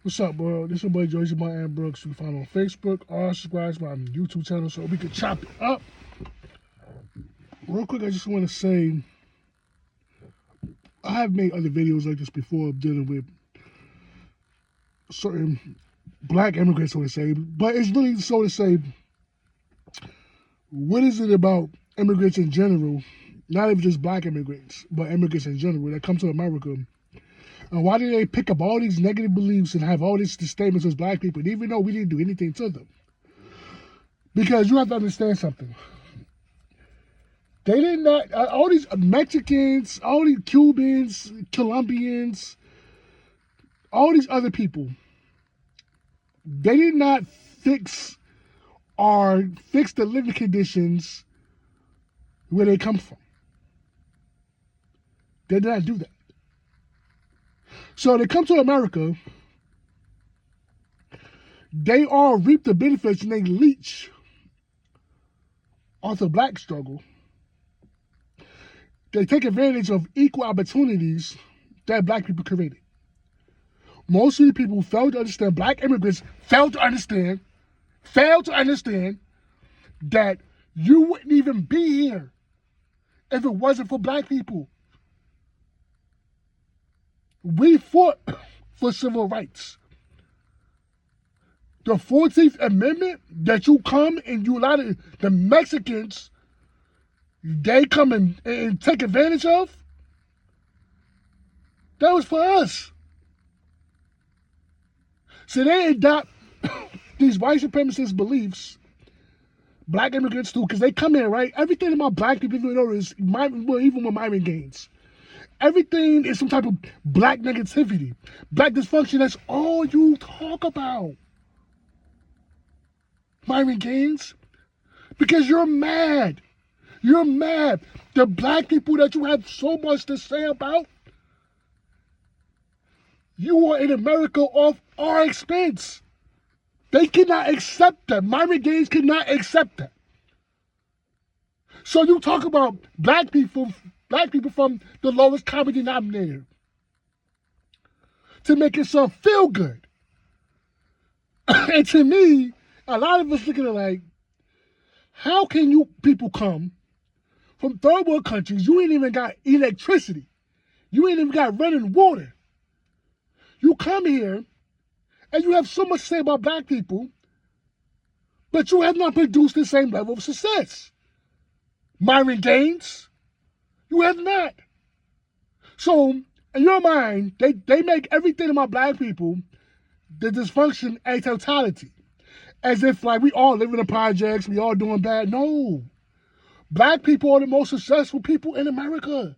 What's up, bro? This is your boy Joyce and Brooks. You can find on Facebook or subscribe to my YouTube channel so we can chop it up. Real quick, I just want to say, I have made other videos like this before dealing with certain black immigrants, so to say, but it's really so to say, what is it about immigrants in general, not even just black immigrants, but immigrants in general that come to America? And why do they pick up all these negative beliefs and have all these statements as black people, even though we didn't do anything to them? Because you have to understand something. They did not, all these Mexicans, all these Cubans, Colombians, all these other people, they did not fix the living conditions where they come from. They did not do that. So they come to America, they all reap the benefits and they leech off the black struggle. They take advantage of equal opportunities that black people created. Most of the people fail to understand, black immigrants fail to understand that you wouldn't even be here if it wasn't for black people. We fought for civil rights. The 14th Amendment that you come and you allow the Mexicans, they come and take advantage of, that was for us. So they adopt these white supremacist beliefs, black immigrants too, because they come in, right? Everything about black people, you know, is even with Myron Gaines. Everything is some type of black negativity, black dysfunction. That's all you talk about, Myron Gaines, because you're mad. You're mad. The black people that you have so much to say about, you are in America off our expense. They cannot accept that. Myron Gaines cannot accept that. So you talk about black people from the lowest common denominator to make yourself feel good. And to me, a lot of us looking at it like, how can you people come from third world countries? You ain't even got electricity. You ain't even got running water. You come here and you have so much to say about black people, but you have not produced the same level of success. Myron Gaines, you have not. So, in your mind, they make everything about black people, the dysfunction, a totality. As if like we all live in the projects, we all doing bad. No. Black people are the most successful people in America.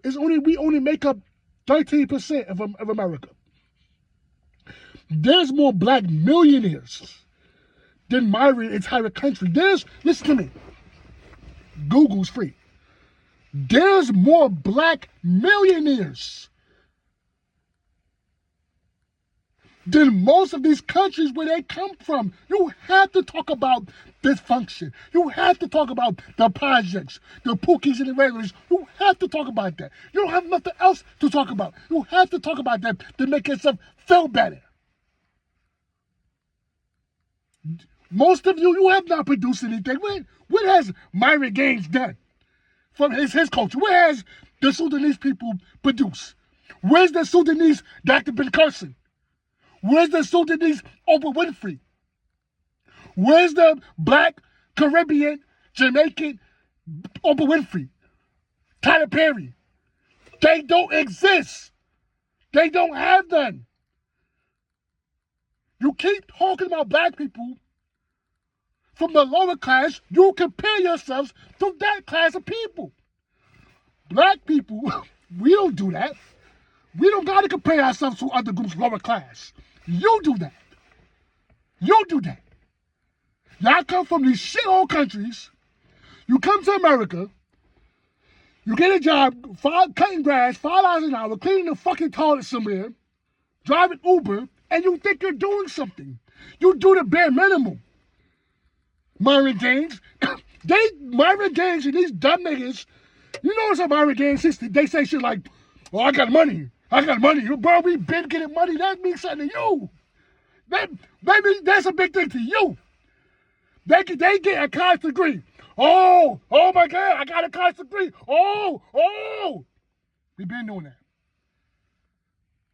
We only make up 13% of America. There's more black millionaires than Myron's entire country. Listen to me. Google's free. There's more black millionaires than most of these countries where they come from. You have to talk about dysfunction. You have to talk about the projects, the Pookies and the regulars. You have to talk about that. You don't have nothing else to talk about. You have to talk about that to make yourself feel better. Most of you have not produced anything. What has Myron Gaines done from his culture? What has the Sudanese people produced? Where's the Sudanese Dr. Ben Carson? Where's the Sudanese Oprah Winfrey? Where's the black, Caribbean, Jamaican Oprah Winfrey? Tyler Perry? They don't exist. They don't have them. You keep talking about black people from the lower class, you compare yourselves to that class of people. Black people, we don't do that. We don't got to compare ourselves to other groups lower class. You do that. You do that. Y'all come from these shithole countries. You come to America. You get a job cutting grass, $5 an hour, cleaning the fucking toilet somewhere, driving Uber, and you think you're doing something. You do the bare minimum. Myron Gaines. Myron Gaines and these dumb niggas, you notice how Myron Gaines, they say shit like, Oh, I got money. I got money. Bro, we been getting money. That means something to you. That means that's a big thing to you. They get a college degree. Oh my God, I got a college degree. Oh. We've been doing that.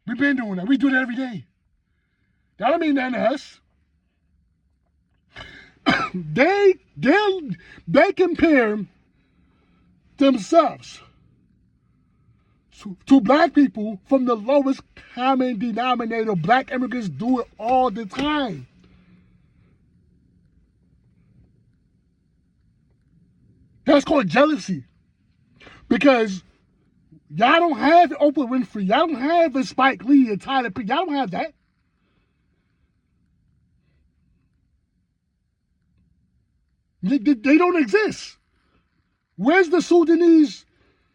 We've been doing that. We do that every day. That don't mean nothing to us. They compare themselves to black people from the lowest common denominator. Black immigrants do it all the time. That's called jealousy. Because y'all don't have Oprah Winfrey. Y'all don't have a Spike Lee and Tyler Perry. Y'all don't have that. They don't exist. Where's the Sudanese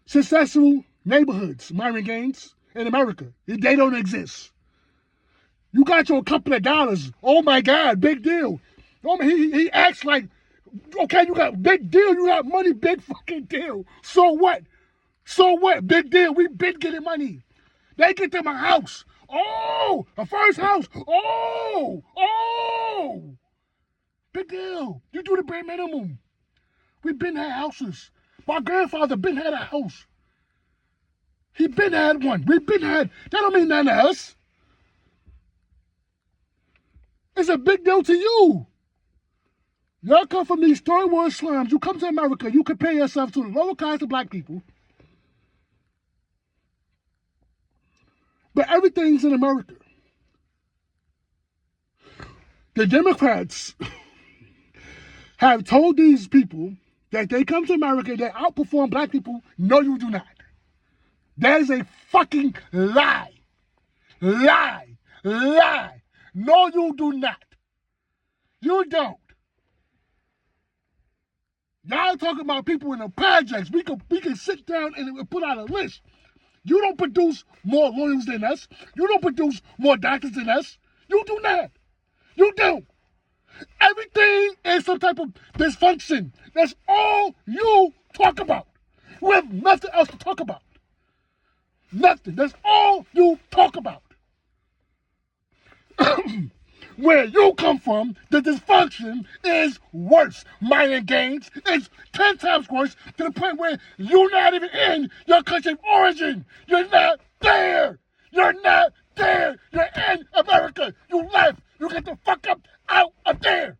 successful neighborhoods, migrant gangs in America? They don't exist. You got your couple of dollars. Oh my God, big deal. Oh, he acts like, okay, you got big deal. You got money, big fucking deal. So what? So what? Big deal. We been getting money. They get them a house. Oh, a first house. Oh. Big deal. You do the bare minimum. We been had houses. My grandfather been had a house. He been had one. We been had. That don't mean nothing to us. It's a big deal to you. Y'all come from these third world slums. You come to America. You compare yourself to the lower class of black people. But everything's in America. The Democrats have told these people that they come to America, they outperform black people. No, you do not. That is a fucking lie. Lie. No, you do not. You don't. Y'all talking about people in the projects. We can sit down and put out a list. You don't produce more lawyers than us. You don't produce more doctors than us. You do not. You don't. Everything is some type of dysfunction. That's all you talk about. We have nothing else to talk about. Nothing. That's all you talk about. Where you come from, the dysfunction is worse. Minor gains is 10 times worse to the point where you're not even in your country of origin. You're not there. You're not there. You're in America. You left. You get the fuck up out of there.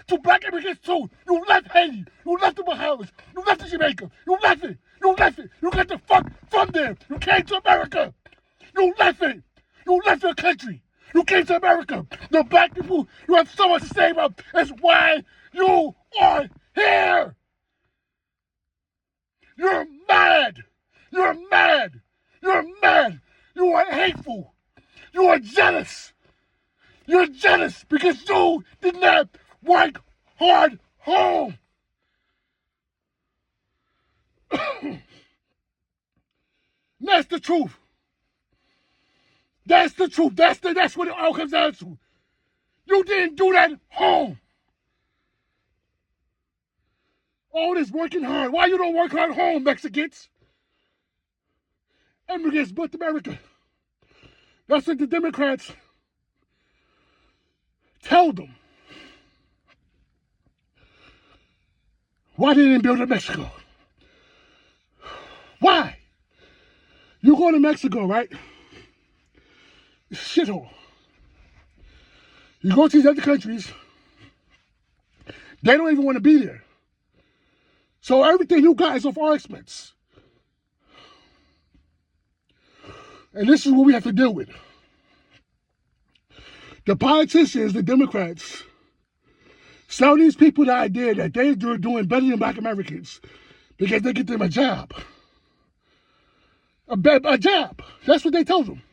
To black immigrants too. You left Haiti. You left the Bahamas. You left the Jamaica. You left it. You got the fuck from there. You came to America. You left it. You left your country. You came to America. The black people, you have so much to say about. That's why you are here. You're mad. You're mad. You're mad. You are hateful. You are jealous. You're jealous because you did not work hard home. That's the truth. That's the truth. That's what it all comes down to. You didn't do that at home. All this working hard. Why you don't work hard at home, Mexicans? Immigrants built America. That's what the Democrats tell them. Why they didn't build in Mexico? Why? You go to Mexico, right? It's a shithole. You go to these other countries, they don't even want to be there. So everything you got is off our expense. And this is what we have to deal with. The politicians, the Democrats, sell these people the idea that they're doing better than black Americans because they get them a job. A job. That's what they told them.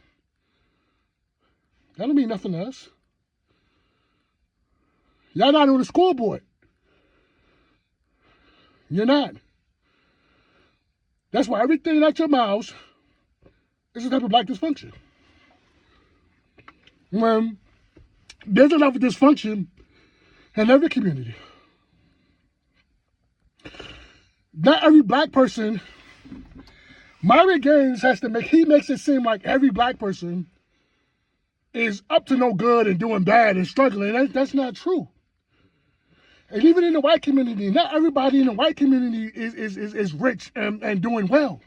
That don't mean nothing to us. Y'all not on the scoreboard. You're not. That's why everything out your mouths is a type of black dysfunction. When there's enough of dysfunction in every community. Not every black person Myron Gaines he makes it seem like every black person is up to no good and doing bad and struggling. That's not true. And even in the white community, not everybody in the white community is rich and doing well.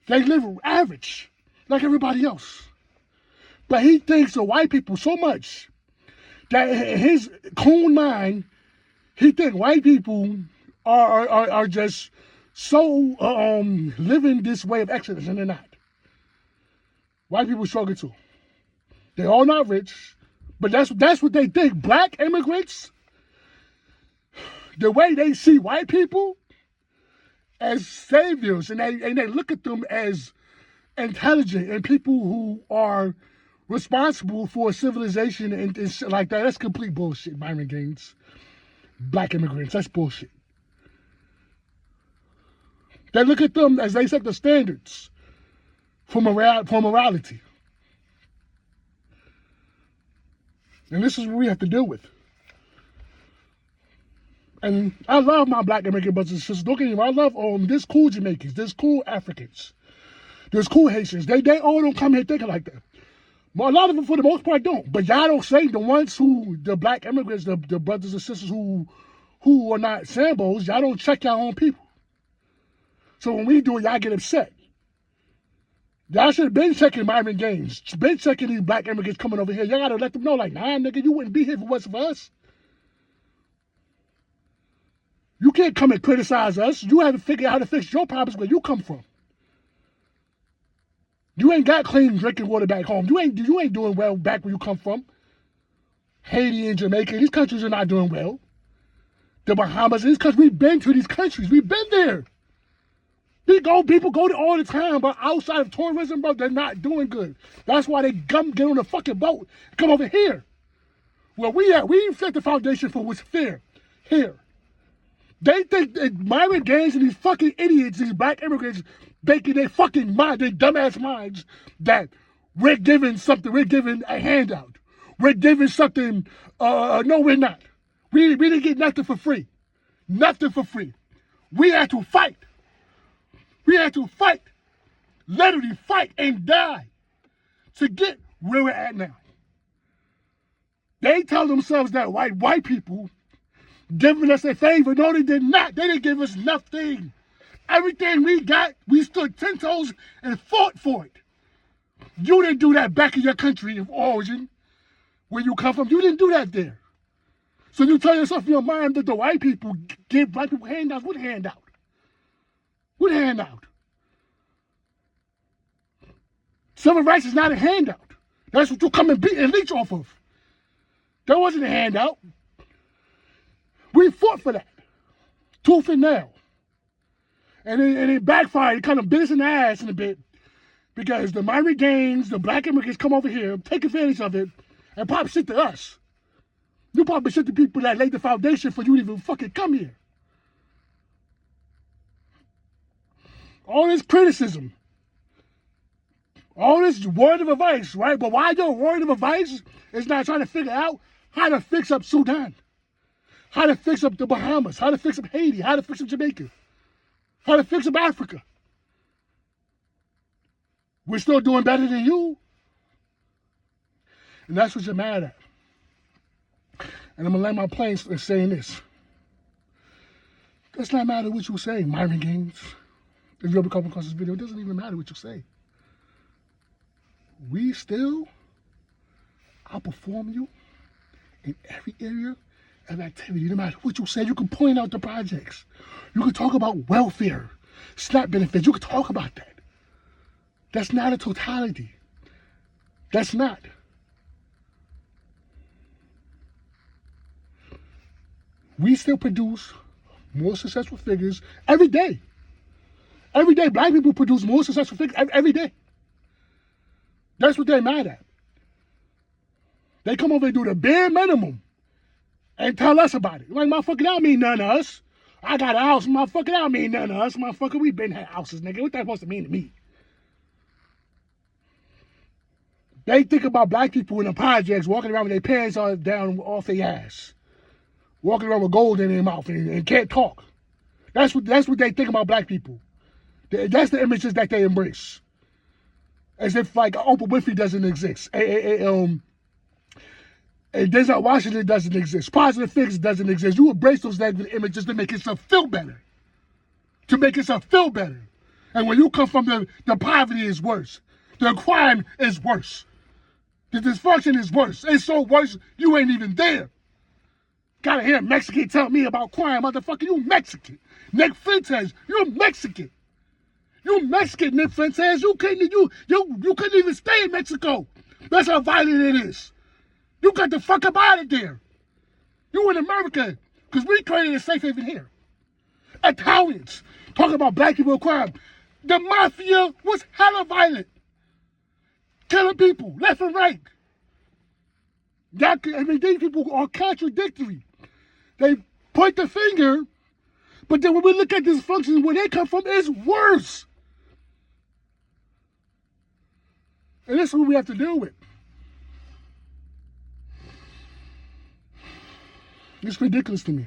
They live average, like everybody else. But he thinks of white people so much that in his coon mind, he thinks white people are just so living this way of excellence, and they're not. White people struggle too. They're all not rich, but that's what they think. Black immigrants, the way they see white people as saviors, and they look at them as intelligent and people who are responsible for civilization and shit like that. That's complete bullshit, Myron Gaines. Black immigrants, that's bullshit. They look at them as they set the standards for morality. And this is what we have to deal with. And I love my black American brothers and sisters. Don't get me wrong. I love there's cool Jamaicans, there's cool Africans, there's cool Haitians. They all don't come here thinking like that. Well, a lot of them, for the most part, don't. But y'all don't say the black immigrants, the brothers and sisters who are not Sambos, y'all don't check your own people. So when we do it, y'all get upset. Y'all should have been checking Myron Gaines, been checking these black immigrants coming over here. Y'all gotta let them know, like, nah, nigga, you wouldn't be here if it wasn't for us. You can't come and criticize us. You haven't figured out how to fix your problems where you come from. You ain't got clean drinking water back home. You ain't doing well back where you come from. Haiti and Jamaica, these countries are not doing well. The Bahamas, these countries, we've been to these countries. We've been there. People go there all the time, but outside of tourism, bro, they're not doing good. That's why they get on a fucking boat and come over here. Where we at, we set the foundation for what's fair here. They think that Myron Gaines and these fucking idiots, these black immigrants, making their fucking mind, their dumbass minds, that we're giving something, we're giving a handout. We're giving something, no, we're not. We didn't get nothing for free. Nothing for free. We had to fight. We had to fight, literally fight and die to get where we're at now. They tell themselves that white people giving us a favor. No, they did not. They didn't give us nothing. Everything we got, we stood 10 toes and fought for it. You didn't do that back in your country of origin, where you come from. You didn't do that there. So you tell yourself in your mind that the white people give black people handouts. What handout? What handout? Civil rights is not a handout. That's what you come and beat and leech off of. That wasn't a handout. We fought for that, tooth and nail. And it backfired. It kind of bit us in the ass in a bit because the Myron Gaines, the black immigrants come over here, take advantage of it, and pop shit to us. You probably shit to people that laid the foundation for you to even fucking come here. All this criticism, all this word of advice, right? But why your word of advice is not trying to figure out how to fix up Sudan, how to fix up the Bahamas, how to fix up Haiti, how to fix up Jamaica, how to fix up Africa. We're still doing better than you. And that's what you're mad at. And I'm going to land my plane saying this. Does not matter what you say, Myron Gaines. If you ever come across this video, it doesn't even matter what you say. We still outperform you in every area of activity. No matter what you say, you can point out the projects. You can talk about welfare, SNAP benefits. You can talk about that. That's not a totality. That's not. We still produce more successful figures every day. Every day, black people produce more successful figures every day. That's what they're mad at. They come over and do the bare minimum and tell us about it. Like, motherfucker, that don't mean none of us. I got a house, motherfucker, that don't mean none of us. Motherfucker, we been had houses, nigga. What that supposed to mean to me? They think about black people in the projects walking around with their pants all down off their ass. Walking around with gold in their mouth and can't talk. That's what they think about black people. That's the images that they embrace. As if like Oprah Winfrey doesn't exist. And Denzel Washington doesn't exist. Positive figures doesn't exist. You embrace those negative images to make yourself feel better. To make yourself feel better. And when you come from the poverty is worse. The crime is worse. The dysfunction is worse. It's so worse, you ain't even there. Gotta hear a Mexican tell me about crime, motherfucker. You Mexican. Nick Fuentes, you're Mexican. You Mexican, Nick Fuentes. You couldn't even stay in Mexico. That's how violent it is. You got the fuck up out of there. You in America, because we created a safe haven here. Italians, talking about black people crime. The mafia was hella violent. Killing people, left and right. These people are contradictory. They point the finger, but then when we look at this function, where they come from, it's worse. And this is what we have to deal with. It's ridiculous to me.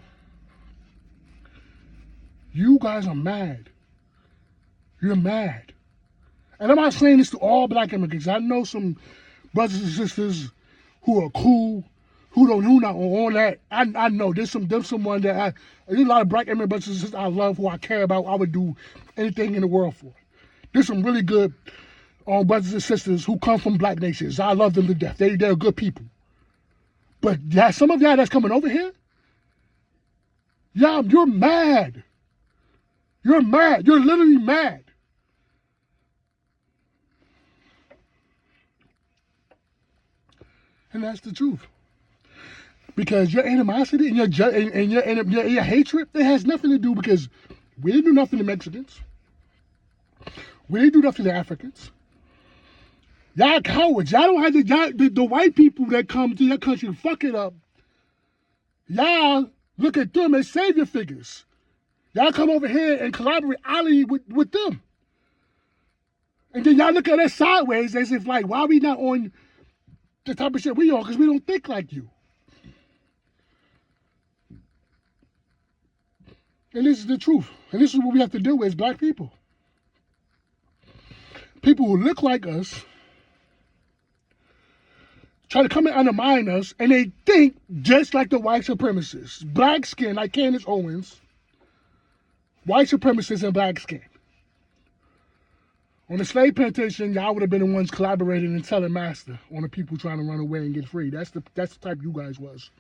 You guys are mad. You're mad. And I'm not saying this to all black immigrants. I know some brothers and sisters who are cool, who not on that. I know there's someone that there's a lot of black immigrant brothers and sisters I love, who I care about. I would do anything in the world for. There's some really good brothers and sisters who come from black nations. I love them to death. They're good people. But some of y'all that's coming over here, y'all, you're mad. You're mad. You're literally mad. And that's the truth. Because your animosity and your hatred, it has nothing to do, because we didn't do nothing to Mexicans. We didn't do nothing to Africans. Y'all cowards. Y'all don't have the white people that come to your country and fuck it up. Y'all look at them as savior figures. Y'all come over here and collaborate, ally with them. And then y'all look at us sideways as if like, why are we not on the type of shit we on? Because we don't think like you. And this is the truth. And this is what we have to deal with as black people. People who look like us try to come and undermine us, and they think just like the white supremacists. Black skin, like Candace Owens. White supremacists and black skin. On the slave plantation, y'all would have been the ones collaborating and telling master on the people trying to run away and get free. That's the type you guys was.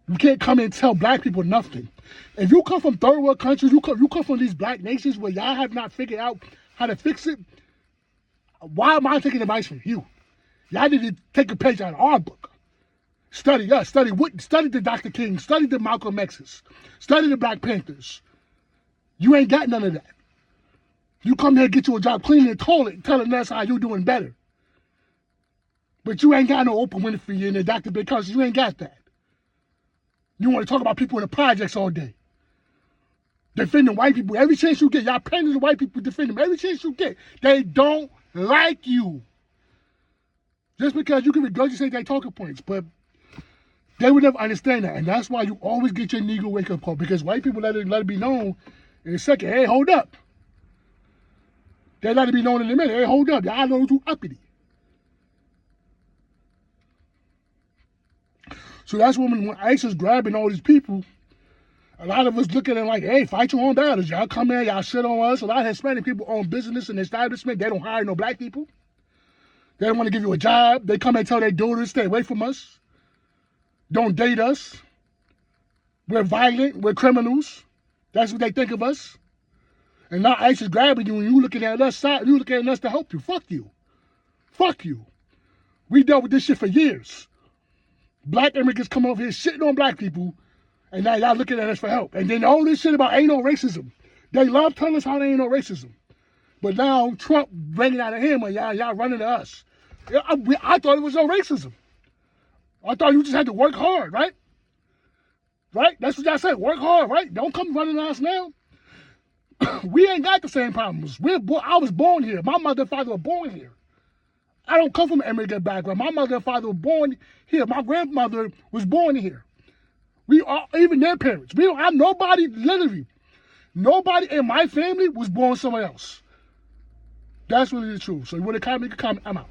You can't come and tell black people nothing. If you come from third world countries, you come from these black nations where y'all have not figured out how to fix it, why am I taking advice from you? Y'all need to take a page out of our book. Study us, study the Dr. King, study the Malcolm X's, study the Black Panthers. You ain't got none of that. You come here and get you a job cleaning the toilet, telling us how you doing better. But you ain't got no Oprah Winfrey and the Dr. Big Curse. You ain't got that. You want to talk about people in the projects all day. Defending white people. Every chance you get, y'all paying the white people, defend them. Every chance you get, they don't like you. Just because you can regurgitate their talking points, but they would never understand that. And that's why you always get your Negro wake-up call, because white people let it be known in a second. Hey, hold up. They let it be known in a minute. Hey, hold up. Y'all know too uppity. So that's when ICE is grabbing all these people, a lot of us look at it like, hey, fight your own battles. Y'all come in, y'all shit on us. A lot of Hispanic people own business and establishment. They don't hire no black people. They don't want to give you a job. They come and tell their daughters, stay away from us. Don't date us. We're violent. We're criminals. That's what they think of us. And now ICE is grabbing you and you looking at us, you looking at us to help you. Fuck you. Fuck you. We dealt with this shit for years. Black immigrants come over here shitting on black people, and now y'all looking at us for help. And then all this shit about ain't no racism. They love telling us how there ain't no racism. But now Trump bringing out of him, and y'all running to us. I thought it was no racism. I thought you just had to work hard, right? Right? That's what y'all said. Work hard, right? Don't come running to us now. We ain't got the same problems. I was born here. My mother and father were born here. I don't come from an immigrant background. My mother and father were born here. My grandmother was born here. We are, even their parents. We don't have nobody, literally. Nobody in my family was born somewhere else. That's really the truth. So you want to comment? You can comment. I'm out.